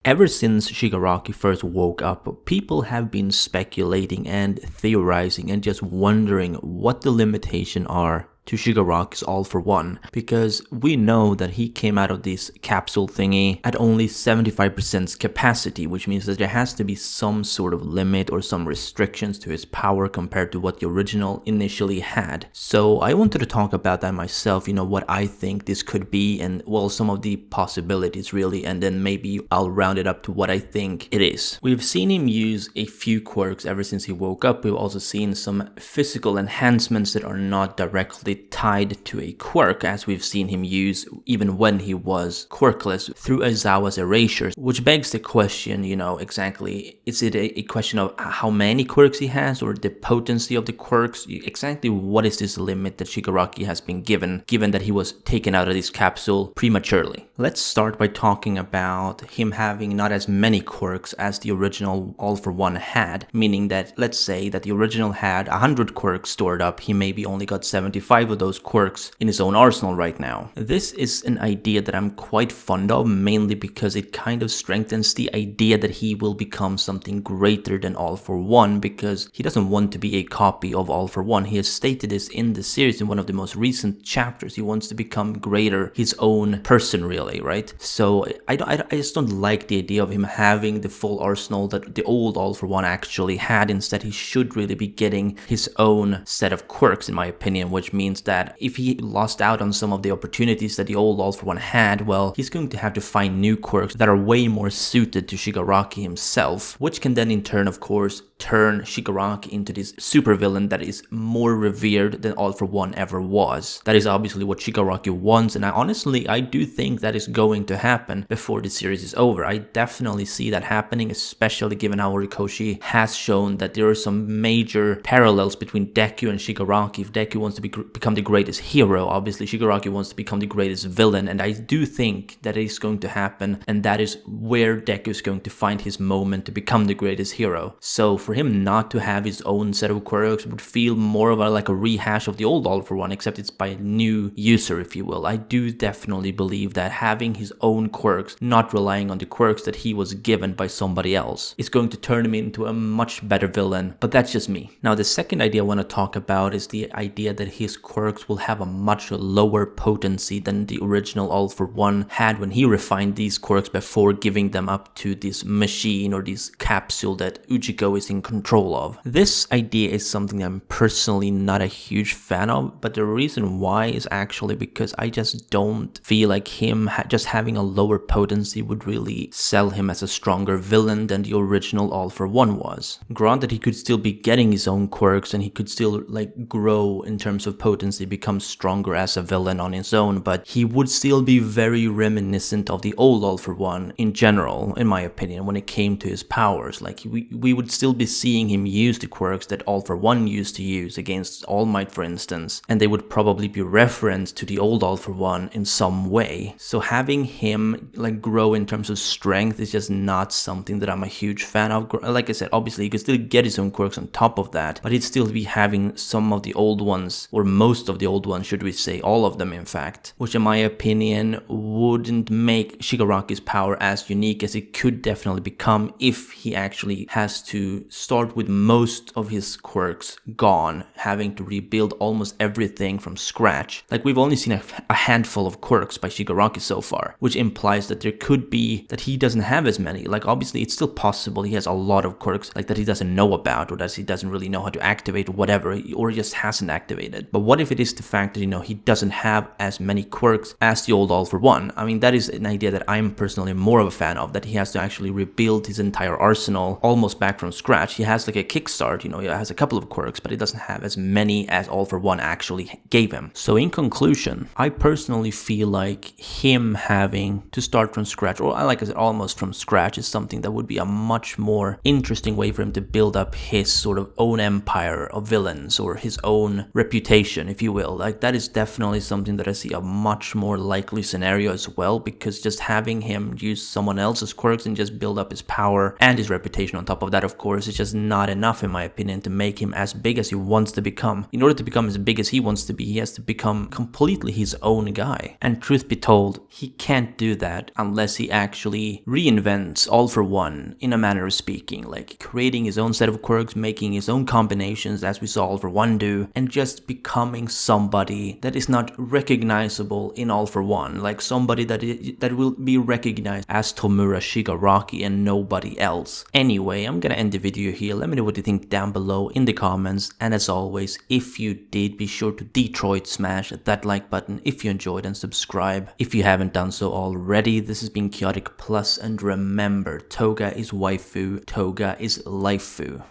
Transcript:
Ever since Shigaraki first woke up, people have been speculating and theorizing and just wondering what the limitations are to Shigaraki's All for One, because we know that he came out of this capsule thingy at only 75% capacity, which means that there has to be some sort of limit or some restrictions to his power compared to what the original initially had. So I wanted to talk about that myself, what I think this could be and, well, some of the possibilities really, and then maybe I'll round it up to what I think it is. We've seen him use a few quirks ever since he woke up. We've also seen some physical enhancements that are not directly tied to a quirk, as we've seen him use even when he was quirkless through Aizawa's erasures, which begs the question, exactly, is it a question of how many quirks he has or the potency of the quirks? Exactly what is this limit that Shigaraki has been given that he was taken out of this capsule prematurely? Let's start by talking about him having not as many quirks as the original All for One had, meaning that, let's say that the original had 100 quirks stored up, he maybe only got 75 of those quirks in his own arsenal right now. This is an idea that I'm quite fond of, mainly because it kind of strengthens the idea that he will become something greater than All for One, because he doesn't want to be a copy of All for One. He has stated this in the series in one of the most recent chapters. He wants to become greater, his own person really, right? So I just don't like the idea of him having the full arsenal that the old All for One actually had. Instead, he should really be getting his own set of quirks, in my opinion, which means that if he lost out on some of the opportunities that the old All for One had, well, he's going to have to find new quirks that are way more suited to Shigaraki himself, which can then in turn, of course, turn Shigaraki into this supervillain that is more revered than All for One ever was. That is obviously what Shigaraki wants, and I do think that is going to happen before the series is over. I definitely see that happening, especially given how Horikoshi has shown that there are some major parallels between Deku and Shigaraki. If Deku wants to become the greatest hero, obviously Shigaraki wants to become the greatest villain, and I do think that is going to happen, and that is where Deku is going to find his moment to become the greatest hero. So for him not to have his own set of quirks would feel more of like a rehash of the old All for One, except it's by a new user, if you will. I do definitely believe that having his own quirks, not relying on the quirks that he was given by somebody else, is going to turn him into a much better villain, but that's just me. Now, the second idea I want to talk about is the idea that his quirks will have a much lower potency than the original All for One had when he refined these quirks before giving them up to this machine or this capsule that Ujiko is in control of. This idea is something I'm personally not a huge fan of, but the reason why is actually because I just don't feel like him just having a lower potency would really sell him as a stronger villain than the original All for One was. Granted, he could still be getting his own quirks and he could still grow in terms of potency, become stronger as a villain on his own, but he would still be very reminiscent of the old All for One in general, in my opinion, when it came to his powers. We would still be seeing him use the quirks that All for One used to use against All Might, for instance, and they would probably be referenced to the old All for One in some way. So having him grow in terms of strength is just not something that I'm a huge fan of. Like I said, obviously he could still get his own quirks on top of that, but he'd still be having some of the old ones, or most of the old ones, should we say, all of them in fact, which in my opinion wouldn't make Shigaraki's power as unique as it could definitely become if he actually has to start with most of his quirks gone, having to rebuild almost everything from scratch. We've only seen a handful of quirks by Shigaraki so far, which implies that there could be that he doesn't have as many. Obviously it's still possible he has a lot of quirks that he doesn't know about, or that he doesn't really know how to activate, or whatever, or he just hasn't activated. But what if it is the fact that he doesn't have as many quirks as the old All for One? I mean, that is an idea that I'm personally more of a fan of, that he has to actually rebuild his entire arsenal almost back from scratch. He has a kickstart, he has a couple of quirks, but he doesn't have as many as All for One actually gave him. So in conclusion, I personally feel like him having to start from scratch, or like I said, almost from scratch, is something that would be a much more interesting way for him to build up his sort of own empire of villains, or his own reputation, if you will. Like, that is definitely something that I see a much more likely scenario as well, because just having him use someone else's quirks and just build up his power and his reputation on top of that, of course, is just not enough in my opinion to make him as big as he wants to become. In order to become as big as he wants to be, he has to become completely his own guy. And truth be told, he can't do that unless he actually reinvents All for One, in a manner of speaking, like creating his own set of quirks, making his own combinations as we saw All for One do, and just becoming somebody that is not recognizable in All for One, like somebody that will be recognized as Tomura Shigaraki and nobody else. Anyway, I'm gonna end the video here. Let me know what you think down below in the comments, and as always, if you did, be sure to Detroit smash that like button if you enjoyed, and subscribe if you haven't done so already. This has been Chaotic Plus, and remember, Toga is waifu, Toga is laifu.